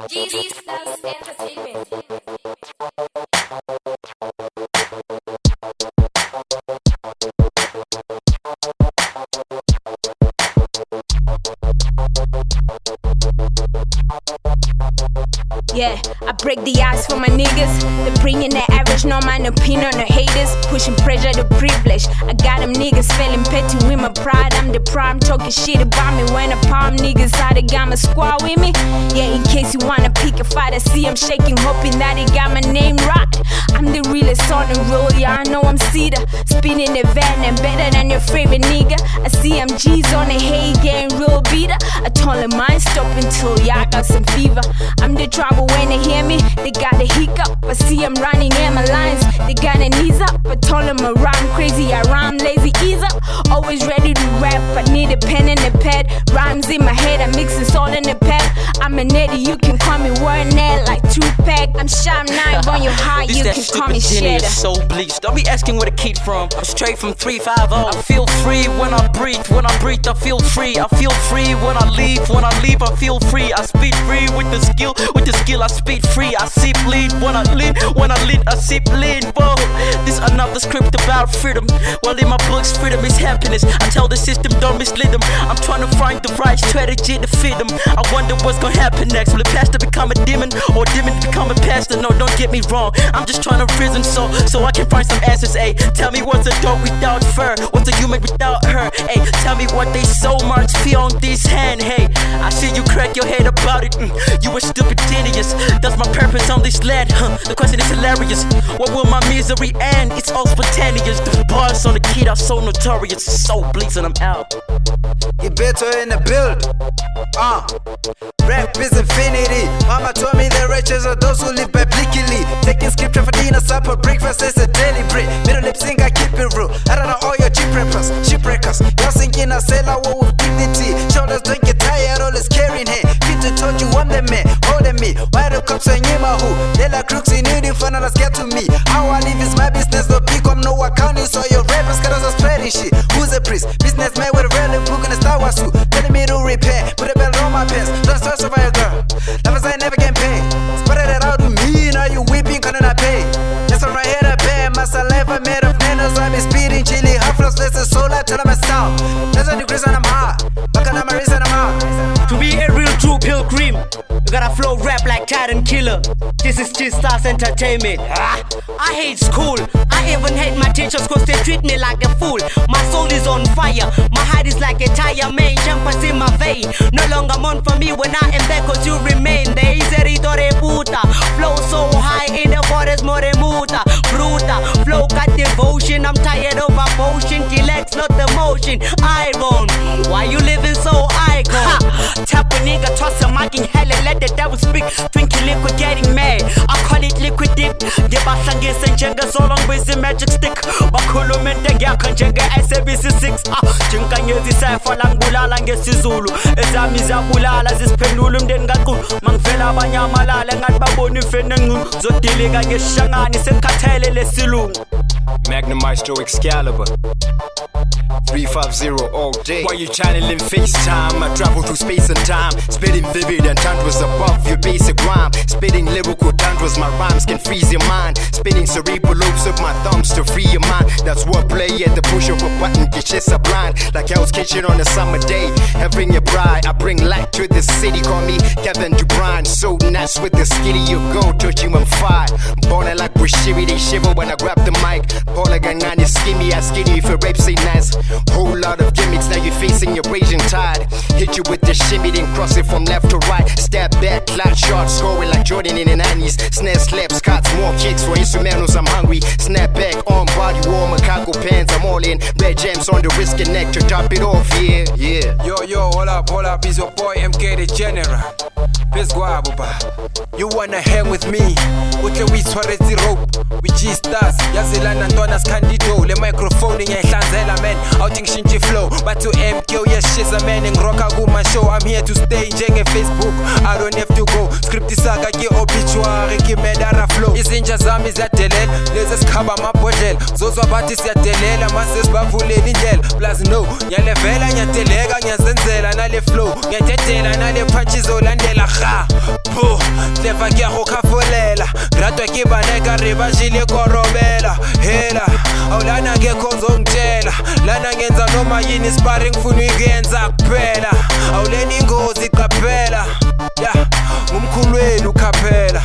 G-Stars Entertainment. Yeah, I break the ice for my niggas. They bringing the average, no mind opinion on the haters. Pushing pressure to privilege. I got them niggas feeling petty with my pride. I'm the prime, talking shit about me when I palm niggas out. They got my squad with me. Yeah, in case you wanna pick a fight, I see I'm shaking, hoping that they got my name right. I'm the realest on the road, yeah, I know I'm Cedar. Spinning the van and better than your favorite nigga. I see I'm G's on the hay, getting real beater. I told them I ain't stop until y'all got some fever. I'm the trouble when they hear me, they got a hiccup. I see I'm running in my lines, they got their knees up. I told them I rhyme crazy, I rhyme lazy, ease up. Always ready to rap, I need a pen and a pad. Rhymes in my head, I mix this all in the pad. I'm an Eddie, you can call me Warnett like Tupac. I'm Sham 9 on your heart, you can call me Cheddar. So bleached, don't be asking where the kid from. I'm straight from 350. I feel free when I breathe I feel free. I feel free when I leave I feel free. I speed free with the skill I speed free. I sip lead when I lead I sip lead. Whoa, this another script about freedom. Well, in my books, freedom is happiness. I tell the system, don't mislead them. I'm trying to find the right strategy to feed them. I wonder what's gonna happen next. Will a pastor become a demon or demon become a pastor? No, don't get me wrong, I'm just trying to reason so I can find some answers. Ayy, tell me what's a dog without fur, what's a human without her? Ayy, tell me what they so much feel on this hand. Hey, I see you crack your head about it. You a stupid genius. That's my purpose on this land. The question is hilarious. What will my misery end? It's all spontaneous. The bars on the kid are so notorious. So bleaks and I'm out. You better in the build. Rap is infinity. Mama told me the righteous are those who live biblically. Taking scripture for dinner, supper, breakfast is a daily bread. Middle lip sing, I keep it real. I don't know all your shipwreckers. Y'all sinking a sailor war with dignity. Shoulders don't get tired, all is carrying hand. Peter told you I'm the man, holding me. Why the cops and you who? They like crooks in uniform, and get to me. How I live is my business, no become no accounting. So your rappers got us spreading shit. Who's a priest? Businessman with a rally book and a Star Wars suit. Telling me to repair, put a belt on my pants. Don't stress over your girl. Lovers I never can pay. Spread it out to me, now you weeping, couldn't I pay? That's on my head, I pay. My saliva made of nanos, I'm speeding, chili, half lost, less a soul, I tell them myself. That's a degrees and I'm hot. Back on my reason, I'm hot. To be a real true pilgrim, you gotta flow rap like Tyrant Killer. This is G-Stars Entertainment. I hate school, I even hate my teachers cause they treat me like a fool. My soul is on fire, my heart is like a tire main. Jumpers in my vein, no longer mourn for me when I am there cause you remain. There is a ritore puta, flow so high in the forest more muta. Bruta, flow got devotion, I'm tired of a potion. Relax, not the motion, Iron, why you living so icon? Tap a nigga, toss a mic in hell and let the devil speak. Drinking liquid, getting mad, I call it liquid dip. Ngebahlanganise njengesolongwe magic stick. Bakhulumente ngiyakho njenge-SABC 6. Jinka ngezisayfa la ngibulala ngesizulu. Ezami ziyabulala zisiphendula umndeni kaqulu. Mangivela abanye amalala engathi babona ifene ngqulu. Zodilika ngesishangani sekhathele lesilungu. Magnum Maestro Excalibur 350 all day. While you channeling FaceTime, I travel through space and time. Spitting vivid and tantras above your basic rhyme. Spitting lyrical tantras, my rhymes can freeze your mind. Spinning cerebral loops of my thumbs to free your mind. That's wordplay at the push of a button, get you sublime. Like Hell's Kitchen on a summer day. Having your bride, I bring light to the city. Call me Kevin DuBryan. So nice with the skitty, you go, touch you on fire. Born like Bushiri, they shiver when I grab the mic. Paula Gangan is skinny, I skinny if your rape say nice. Whole lot of gimmicks, now you're facing your raging tide. Hit you with the shimmy, then cross it from left to right. Step back, flat shot, scoring like Jordan in the 90s. Snare slaps, cuts, more kicks for instrumentals, I'm hungry. Snap back, on body warm, cargo pants, I'm all in. Red gems on the wrist and neck to top it off, yeah. Yo, hold up, is your boy MK the General. Let's go, Abuba. You wanna hang with me? Utle we sware rope. We G-Stars, yazilana ntwana scandido. Le microphone ngiyihlanzela man. Outing shinchi flow. But to MK, yes, she's a man. Ngiroka kuma show. I'm here to stay. Njenge Facebook. I don't have to go. Script isaga ki obituary ki medara flow. Izinja zami ziyadelela. Lezi sikhaba amabhodlela. Zozwa bathi siyadelela. Mase sibavulela indlela. Plus no. Ngiyalevela ngiyadeleka ngiyazenzela nale flow. Ngiyadedela nale punches olandela. Ha. Bo. Leva ke go khafolela ratwa ke baneka re ba jile korobela hela awulana ngekho ngizongitshela lana ngenza noma yini sparring ngifuna ukuyenza kuphela awuleni ingozi qaphela yeah ngumkhulu wenu khaphela